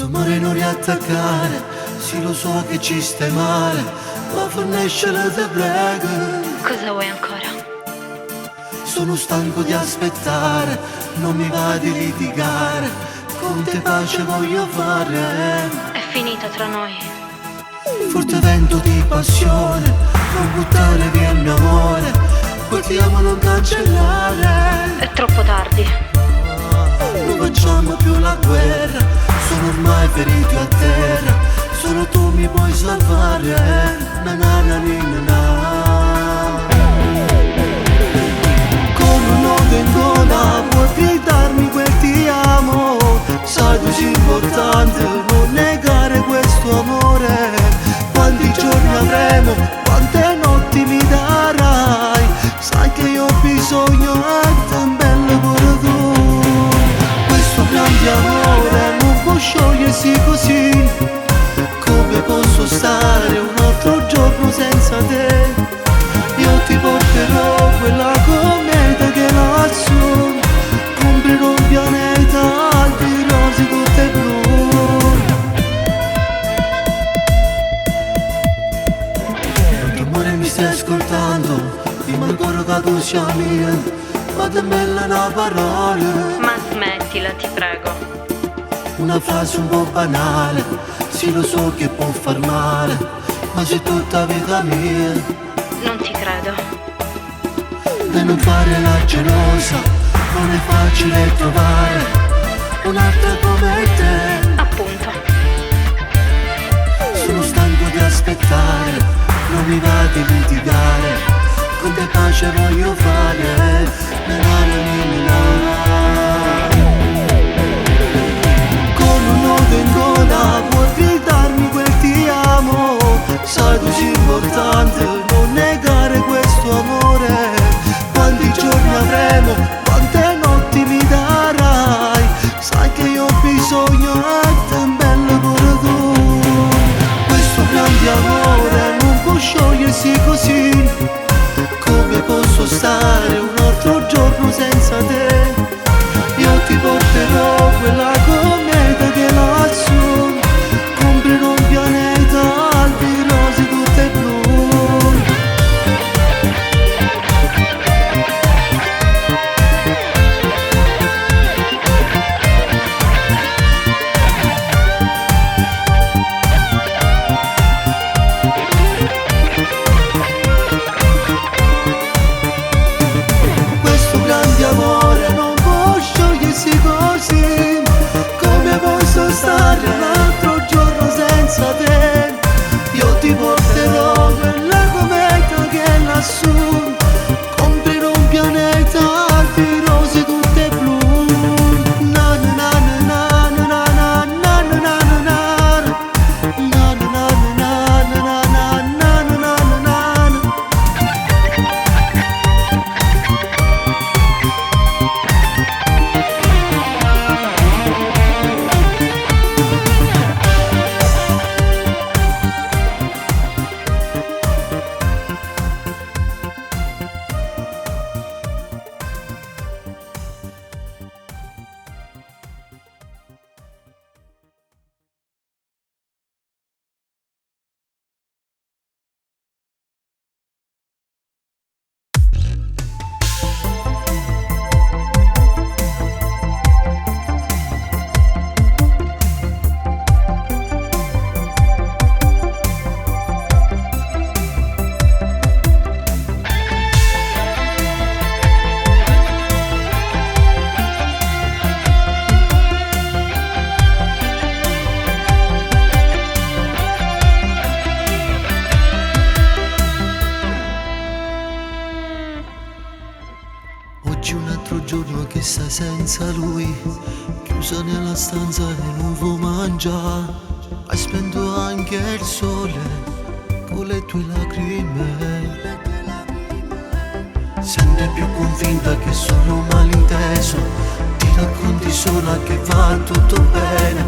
Amore non riattaccare, sì lo so che ci stai male, ma forniscela te prego. Cosa vuoi ancora? Sono stanco di aspettare, non mi va di litigare, con te pace voglio fare. È finita tra noi. Forte vento di passione, non buttare via il mio amore, poi ti amo non cancellare. È troppo tardi. Non facciamo più la guerra, sono ormai ferito a terra, solo tu mi puoi salvare. Na na na ni na na. Con un nodo in gola puoi gridarmi quel ti amo, sai tu sei importante, non negare questo amore. Quanti giorni avremo, quante notti mi darai, sai che io ho bisogno di un bel lavoro tu. Questo grande amore non può sciogliersi così, come posso stare un altro giorno senza te? Io ti porterò quella cometa che lassù, comprerò un pianeta di rose tutte blu. Amore mi stai ascoltando, ti manco che tu sia mia, ma te bella una parola. Ma smettila, ti prego. Una frase un po' banale, sì lo so che può far male, ma sei tutta vita mia. Non ti credo. E non fare la gelosa, non è facile trovare un'altra come te. Appunto. Sono stanco di aspettare, non mi va di litigare, con te pace voglio fare. Na na na na na. Con un nodo in gola puoi gridarmi quel ti amo, sai tu sei importante, non negare questo amore. Quanti giorni avremo, quante notti mi darai, sai che io ho bisogno di un bel lavoro tu. Questo grande amore non può sciogliersi così, come posso stare un altro giorno senza te? Io ti porterò quella cometa che lassù, comprerò un pianeta di rose tutte blu. Questo grande amore non può sciogliersi così, come posso stare un altro giorno senza te? Io ti porterò quella cometa che è lassù, comprerò un pianeta di rose tutte blu. Na na na na na na na na na na na na. Na na na na na na na na na na na. Oggi un altro giorno che sta senza lui, chiusa nella stanza e non vuoi mangiare. Hai spento anche il sole con le tue lacrime. Sempre più convinta che sono un malinteso, ti racconti sola che va tutto bene.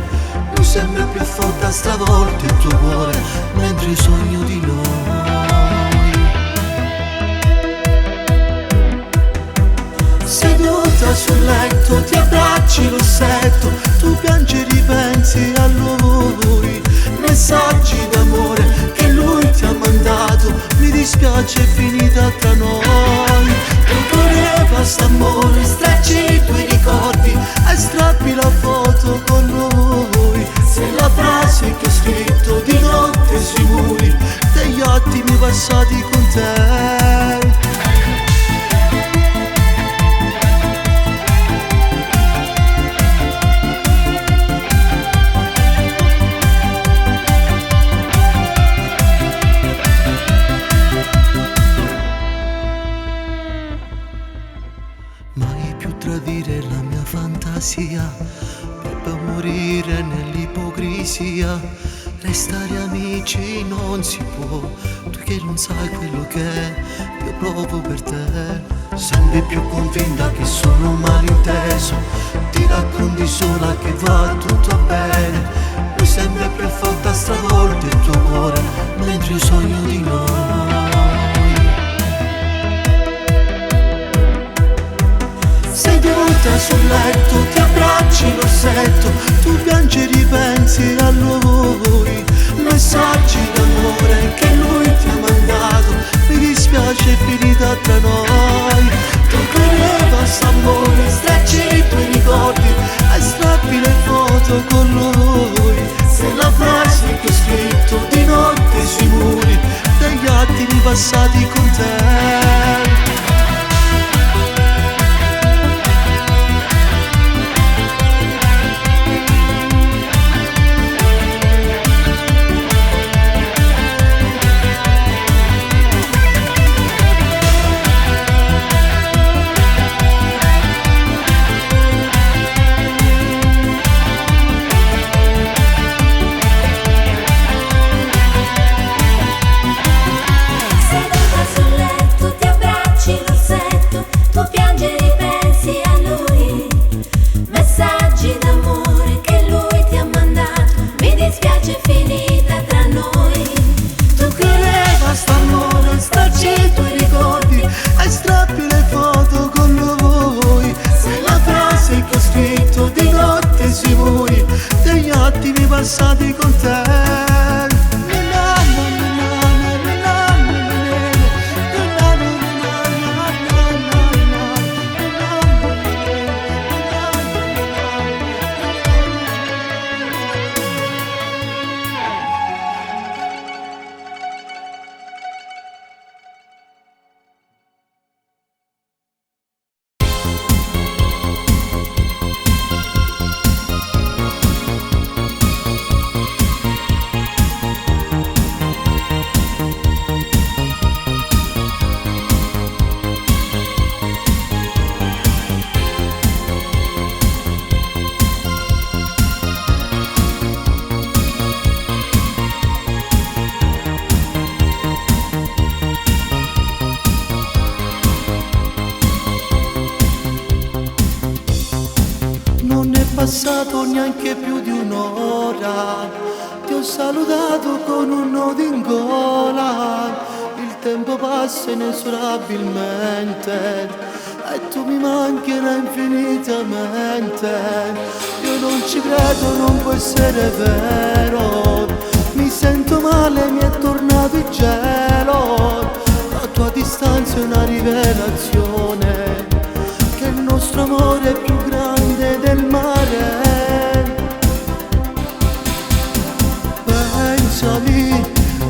Non sembra più forte stravolto il tuo cuore, mentre sogno di noi. Seduta Seduta sul letto, ti abbracci l'ossetto, tu piangi e ripensi a lui. Messaggi d'amore che lui ti ha mandato, mi dispiace è finita tra noi. Tu basta amore, strecci i tuoi ricordi e strappi la foto con lui. Se la frase che ho scritto di notte sui muri degli attimi passati con te. Mai più tradire la mia fantasia per poi morire nell'ipocrisia. Restare amici non si può, tu che non sai quello che io provo per te. Sempre più convinta che sono un malinteso, ti racconti sola che va tutto bene. Lui sempre per volta stravolto il tuo cuore, mentre io sogno di noi. Seduta sul letto, ti abbracci l'ossetto, tu piangi e ripensi a lui. Messaggi d'amore che lui ti ha mandato, mi dispiace è finita tra noi. Tu credeva s'amore, strecci i tuoi ricordi e strappi le foto con lui. Se la frase che ho scritto di notte sui muri degli attimi passati con te. Degli attimi passati con te. Non è passato neanche più di un'ora, ti ho salutato con un nodo in gola. Il tempo passa inesorabilmente e tu mi mancherai infinitamente. Io non ci credo, non può essere vero, mi sento male, mi è tornato il gelo. La tua distanza è una rivelazione, che il nostro amore è più grande del mare. Pensami,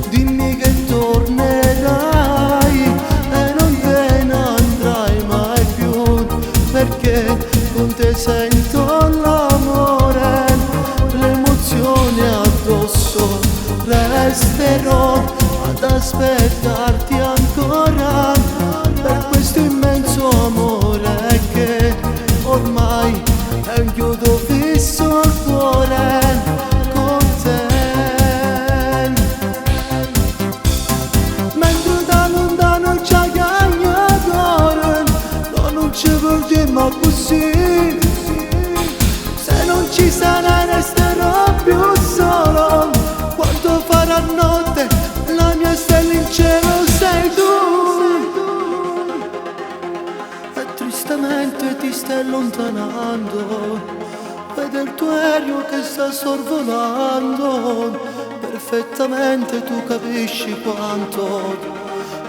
dimmi che tornerai e non te ne andrai mai più, perché con te sento l'amore, l'emozione addosso. Resterò ad aspettarti ancora per questo immenso amore che ormai è un chiodo fisso al cuore con te. Mentre da lontano ci agagna cuore, non ci vogliamo così. Se non ci sarai resterò più solo, quando farà notte la mia stella in cielo sei tu. tristemente ti stai allontanando, vede il tuo aereo che sta sorvolando, perfettamente tu capisci quanto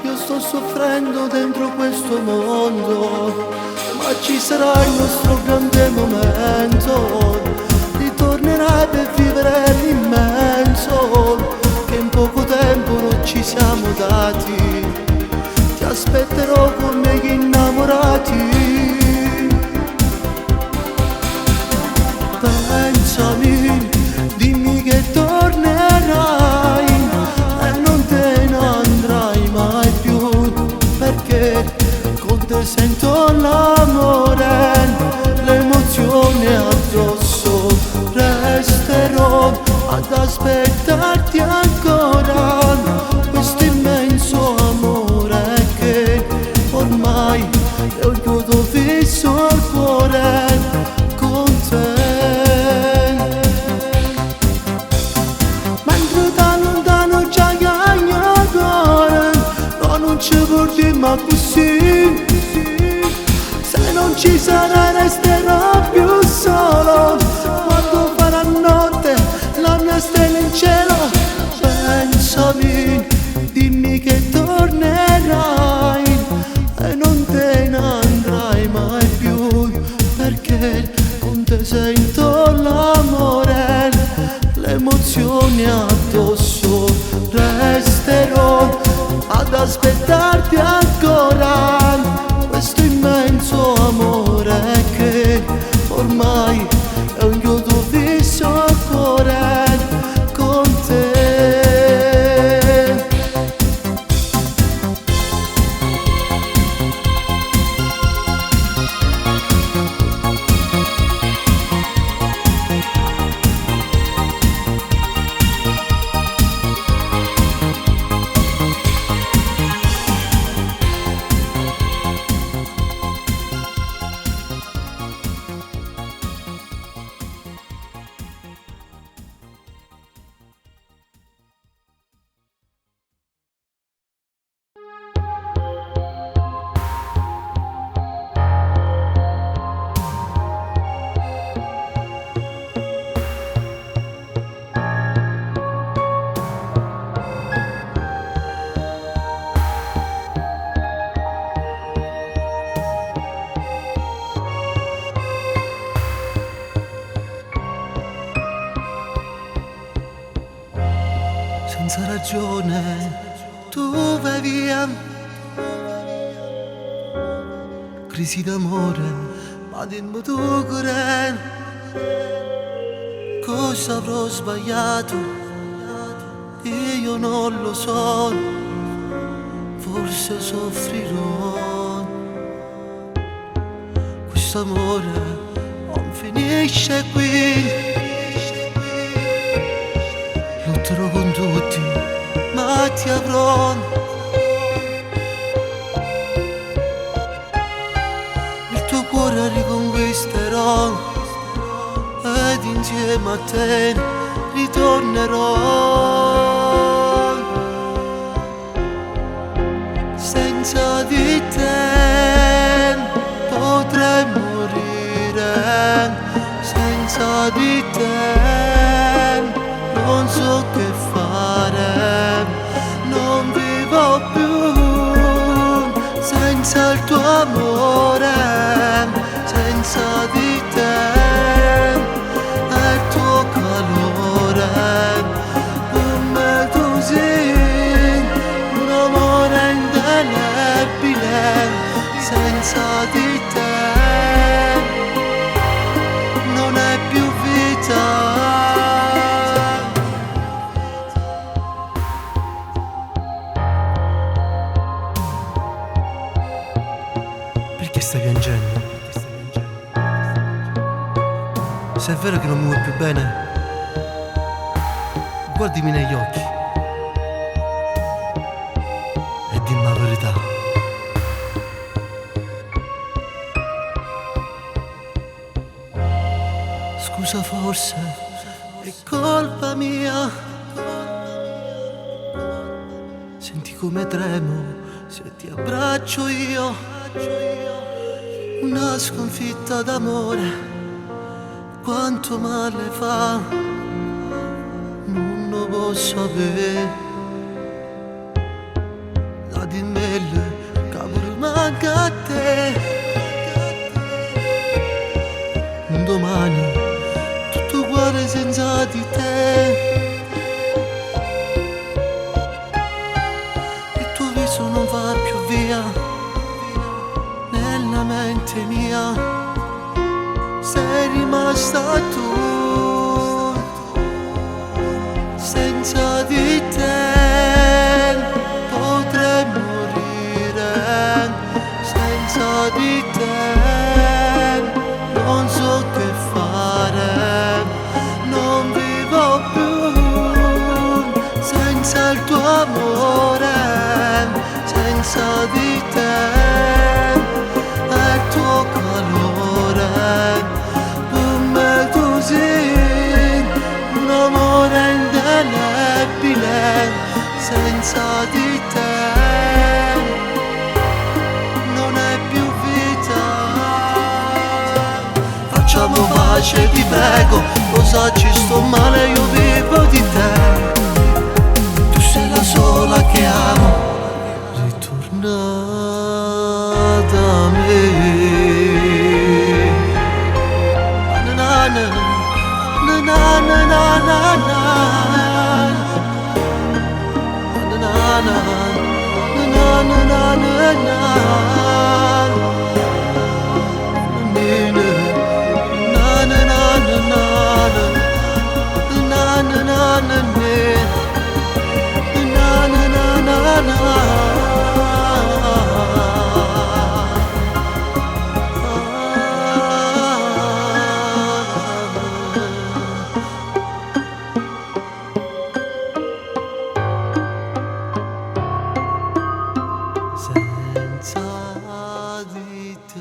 io sto soffrendo dentro questo mondo, ma ci sarà il nostro grande momento, ritornerai per vivere l'immenso che in poco tempo non ci siamo dati, ti aspetterò come gli innamorati. Pensami, dimmi che tornerai e non te ne andrai mai più, perché con te sento l'amore, l'emozione addosso, resterò ad aspettarti ancora, questo immenso amore che ormai è un chiodo fisso al cuore con te. Mentre da lontano già il mio cuore, no, non ci vuol dire ma così, se non ci sarai resterò più solo, quando farà notte la mia stella in cielo. Pensami, dimmi che tornerai e non te ne andrai mai più, perché con te sento l'amore, l'emozione addosso, resterò ad aspettarti ancora, questo immenso amore che ormai è un chiodo fisso al cuore con te. Senza ragione tu vai via, crisi d'amore, ma dimmi tu che cosa avrò sbagliato, io non lo so, forse soffrirò, questo amore non finisce qui. Lotterò con tutti, ma ti avrò. Il tuo cuore riconquisterò ed insieme a te ritornerò. Senza di te potrei morire, senza di te non so che fare, non vivo più senza il tuo amore, senza di te e il tuo calore, come tu sei, un amore indelebile, senza di te non è più vita. Perché stai piangendo? Se è vero che non mi vuoi più bene, guardami negli occhi e dimmi la verità. Scusa, forse è colpa mia, senti come tremo se ti abbraccio io. una sconfitta d'amore, quanto male fa, non lo posso sapere. La di me, capo manca a te. Un domani tutto uguale senza di te. Il tuo viso non va più via nella mente mia. Sei rimasta tu. Senza di te potrei morire. Senza di te non so che fare. Non vivo più senza il tuo amore. Senza di te e il tuo calore. Per me tu sei un amore indelebile. Senza di te non è più vita. Facciamo pace, ti prego, lo sai ci sto male, io vivo di te. Tu sei la sola che amo. Ritorna da me. Na na na na na na na na. Na na na na na na na. Senza di te.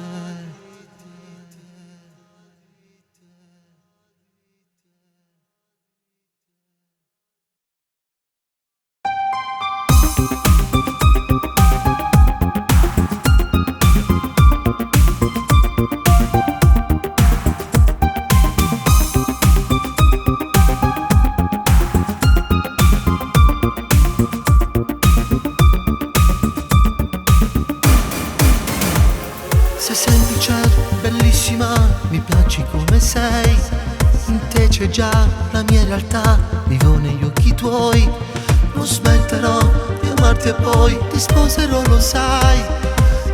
Sei semplice, bellissima, mi piaci come sei. In te c'è già la mia realtà, vivo negli occhi tuoi. Non smetterò di amarti e poi ti sposerò, lo sai.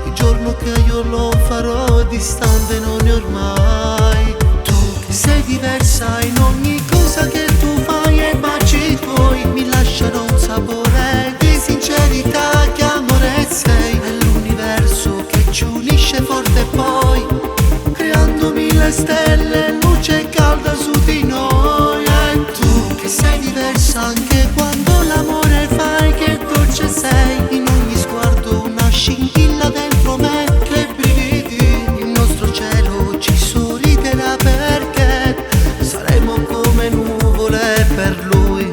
Il giorno che io lo farò distante non è ormai. Tu che sei diversa in ogni cosa che tu fai e baci tuoi mi lasciano un sapore di sincerità. Che amore sei, è l'universo che ci unisce forte e poi creando mille stelle, luce calda su di noi. E tu che sei diversa anche quando l'amore fai, che dolce sei in ogni sguardo, una scintilla dentro me, che brividi. Il nostro cielo ci sorriderà perché saremo come nuvole per lui.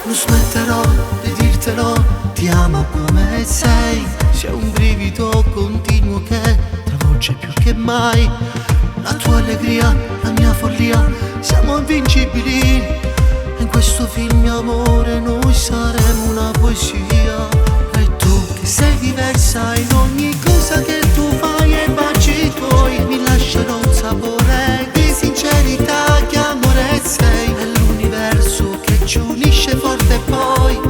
Non smetterò di dirtelo, ti amo come sei. Sei un brivido continuo che travolge più che mai. La tua allegria, la mia follia, siamo invincibili. In questo film, amore, noi saremo una poesia. E tu che sei diversa in ogni cosa che tu fai e baci tuoi mi lasciano un sapore di sincerità. Che amore sei, è l'universo che ci unisce forte e poi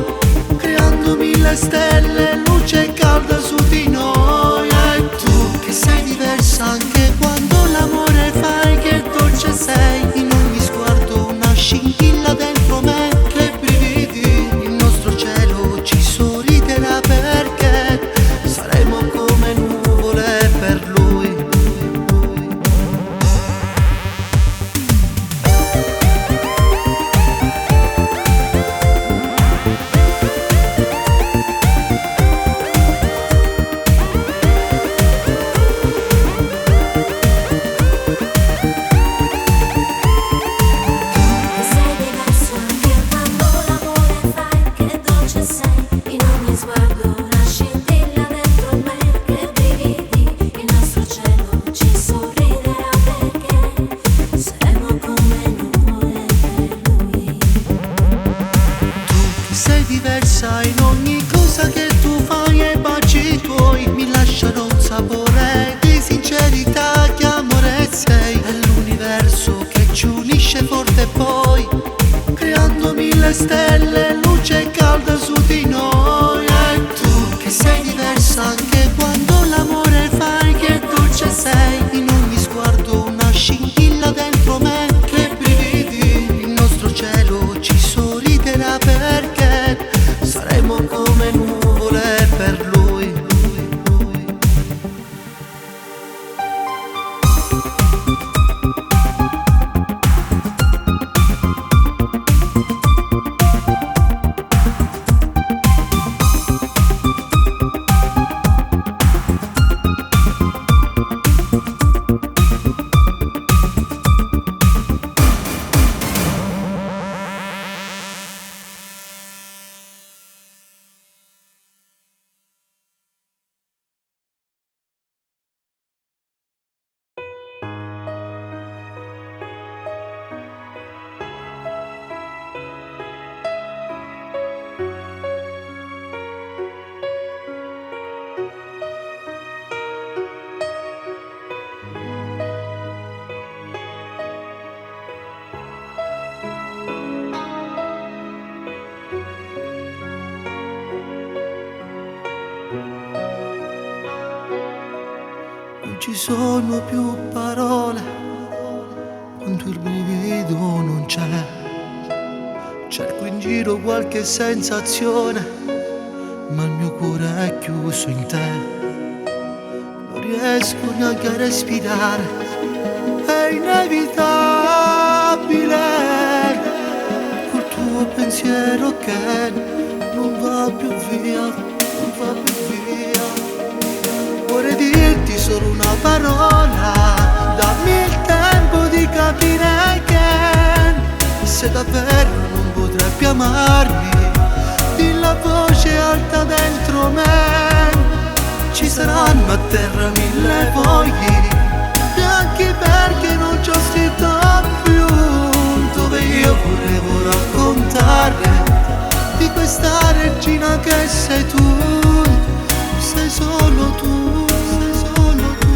creando mille stelle, luce calda su di noi. E tu che sei diversa anche quando l'amore fai, che dolce sei in ogni sguardo, una scintilla dentro me, che brividi. Il nostro cielo ci sorriderà perché saremo come nuvole per lui. sai, in ogni cosa che tu fai e baci tuoi mi lasciano un sapore di sincerità, che amore sei. È l'universo che ci unisce forte, poi creando mille stelle, luce calda su di noi. E tu che sei diversa anche quando l'amore fai, che dolce sei. In ogni sguardo una scintilla dentro me, che brividi. Il nostro cielo ci sorriderà perché saremo come nuvole per lui. Non ci sono più parole quando il brivido non c'è. Cerco in giro qualche sensazione, ma il mio cuore è chiuso in te. Non riesco neanche a respirare, è inevitabile. Col tuo pensiero che non va più via, non va più via. Vorrei dirti solo una parola, dammi il tempo di capire che se davvero non potrai più amarmi, di la voce alta dentro me. Ci saranno a terra mille fogli bianchi perché non ci ho scritto più, dove io volevo raccontare di questa regina che sei tu. Sei solo tu, sei solo tu.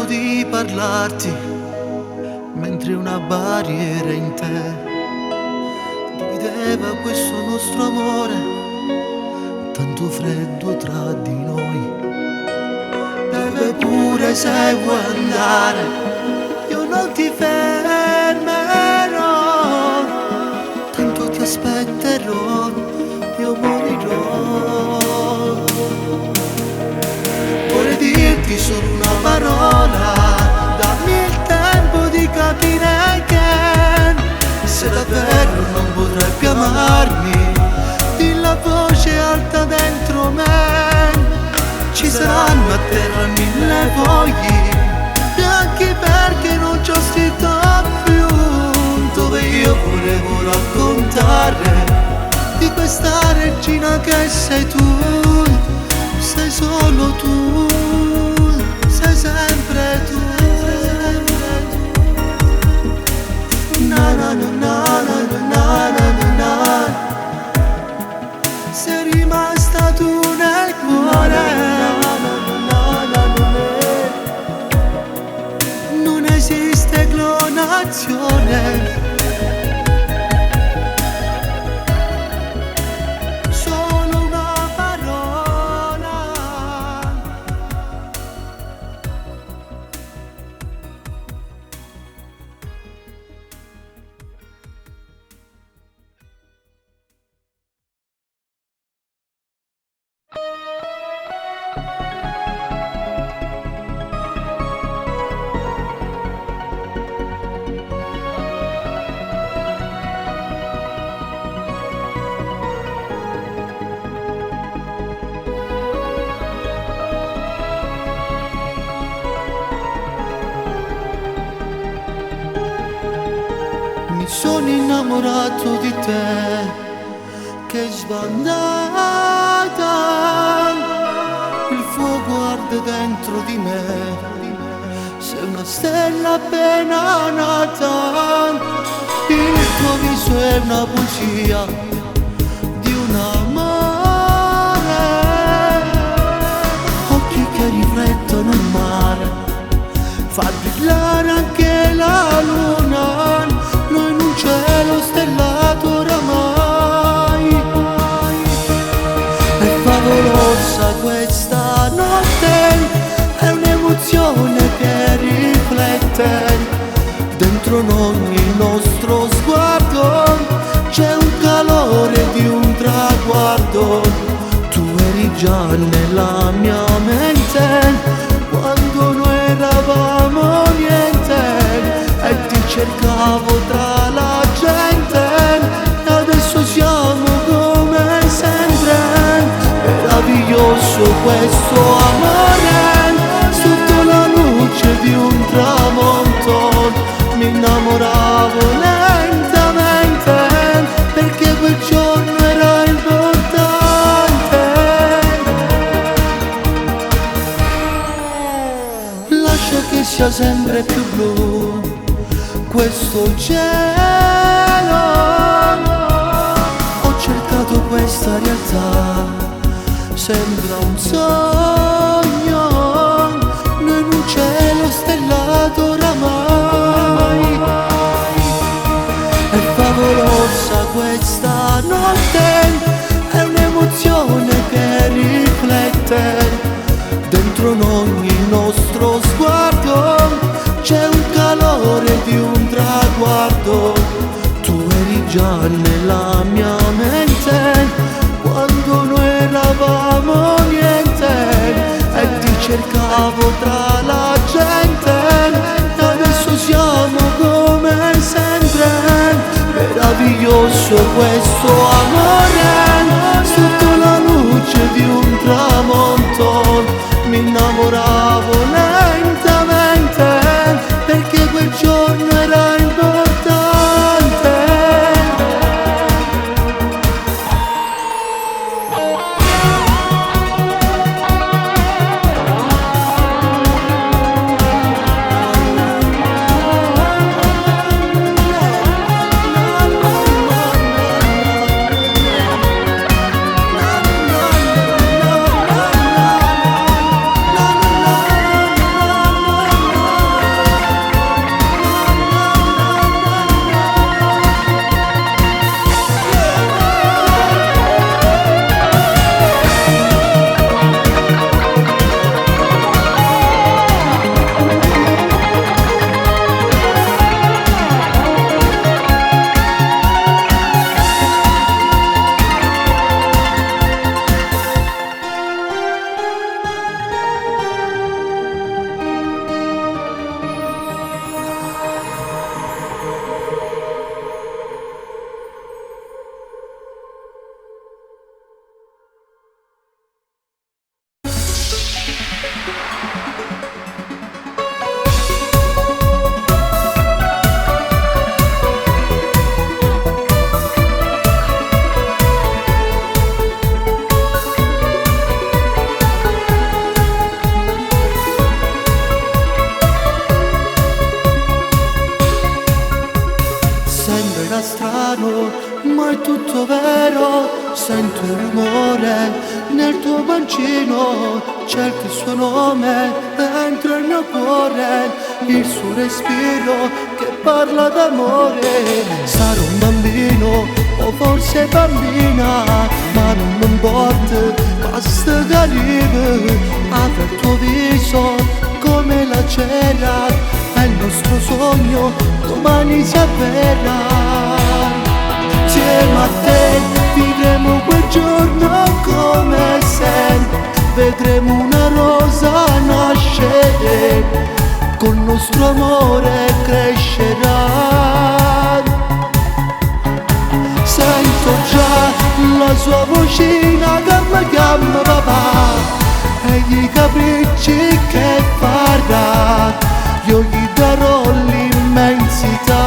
Di parlarti mentre una barriera in te divideva questo nostro amore, tanto freddo tra di noi. Beve pure se vuoi andare, io non ti fermerò, tanto ti aspetterò, io morirò. Vorrei dirti solo una parola, dammi il tempo di capire che se davvero non potrai più amarmi, di la voce alta dentro me. Ci saranno a terra mille fogli bianchi perché non ci ho scritto più, dove io volevo raccontare di questa regina che sei tu. Sei solo tu, sei sempre tu. Na na na na na na na na. Sei rimasta tu nel cuore. Non esiste clonazione. Solo una parola. sono innamorato di te, che sbandata, il fuoco arde dentro di me, sei una stella appena nata, il tuo viso è una poesia di un amore, occhi che riflettono il mare, fa brillare anche la luna, noi in un cielo stellato oramai. È favolosa questa notte, è un'emozione che riflette dentro ogni nostro sguardo, c'è un calore di un traguardo, tu eri già nella mia mente quando noi eravamo niente e ti cercavo tra la gente e adesso siamo come sempre, meraviglioso questo amore, sotto la luce di un tramonto mi innamoravo lentamente perché quel giorno era importante. Lascia che sia sempre più blu questo cielo, ho cercato questa realtà, sembra un sogno, noi in un cielo stellato oramai. È favolosa questa notte, è un'emozione che riflette dentro ogni nostro sguardo, c'è un calore di un traguardo, tu eri già nella mia mente quando noi eravamo niente e ti cercavo tra la gente e adesso siamo come sempre, meraviglioso questo amore, sotto la luce di un tramonto mi innamoravo lentamente perché quel giorno era importante. Sembrerà strano, ma è tutto vero, sento il rumore nel tuo mancino, cerco il suo nome dentro il mio cuore, il suo respiro che parla d'amore. Sarò un bambino o forse bambina, ma non mi importa, basta che arrivi, avrà il tuo viso come la cera, è il nostro sogno, domani si avverrà. Insieme a te vivremo quel giorno come se vedremo una rosa nascere, col nostro amore crescerà. Sento già la sua vocina che mi chiama papà e i capricci che farà, io gli darò l'immensità.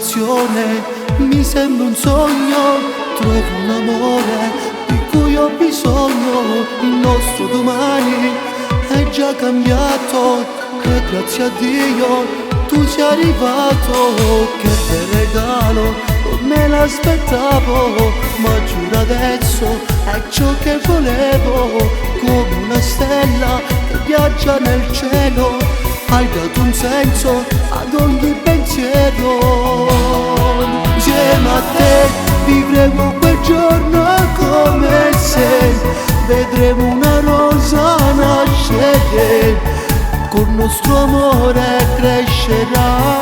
emozione, mi sembra un sogno, trovo un amore di cui ho bisogno. Il nostro domani è già cambiato e grazie a Dio tu sei arrivato. Che bel regalo, non me l'aspettavo, ma giuro adesso è ciò che volevo. Come una stella che viaggia nel cielo, hai dato un senso ad ogni pensiero. Insieme a te vivremo quel giorno come se vedremo una rosa nascere, col nostro amore crescerà.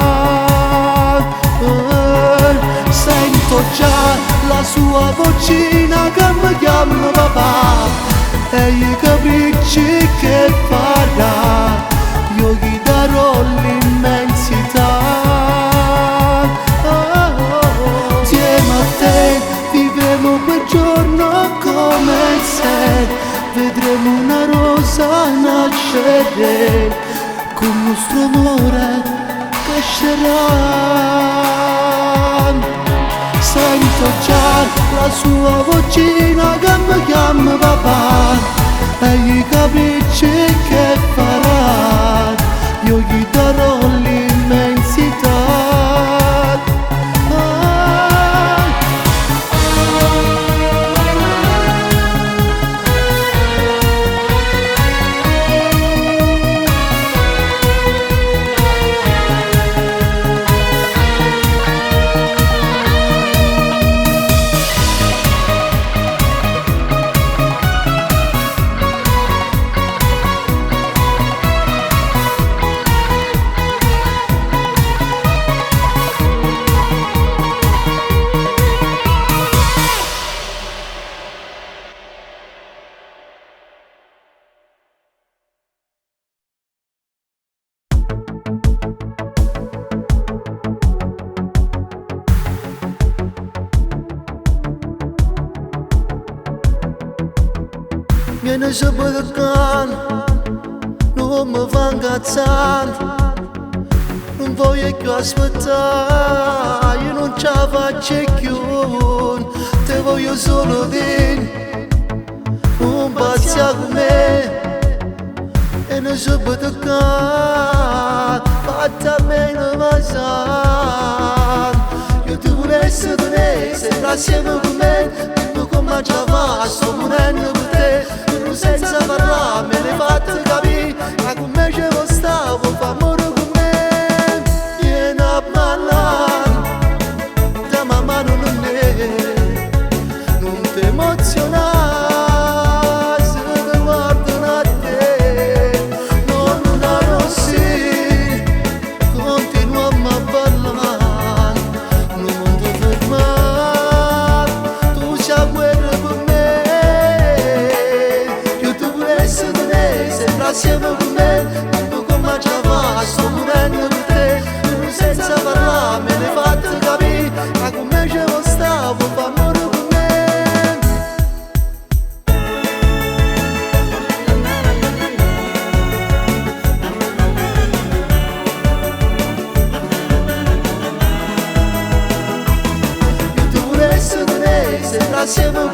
Sento già la sua vocina che mi chiama papà, e i capricci che farà io gli darò l'immensità. Insieme a te vivremo quel giorno come se vedremo una rosa nascere, col nostro amore crescerà. Sento già la sua vocina che mi chiama papà, e i capricci che farà io gli darò l'immensità. Viene subito can, non mi fa incazzare, non voglio più aspettare, io non ce la faccio più, te voglio solo dire, non pazzia con me, viene subito can, fatta a me non mi sa, io ti volessi tenere, sei assieme con me, tu come ci fa, sto morendo per te. Senza parlare me ne fate capire, ma con me ce lo stavo, fa amore con me. Vieni a ballare, da mamma non è, non ti emozionare, se ti guardano a te, non rossi, continuiamo a ballare, non ti fermare, tu sei a guerra per me. Sembra assieme con me, tu come ci fa, sto morendo per te, senza parlare me ne fate capire, ma con me ce lo stavo, fa amore con me. Io ti volessi tenere, sembra assieme con me.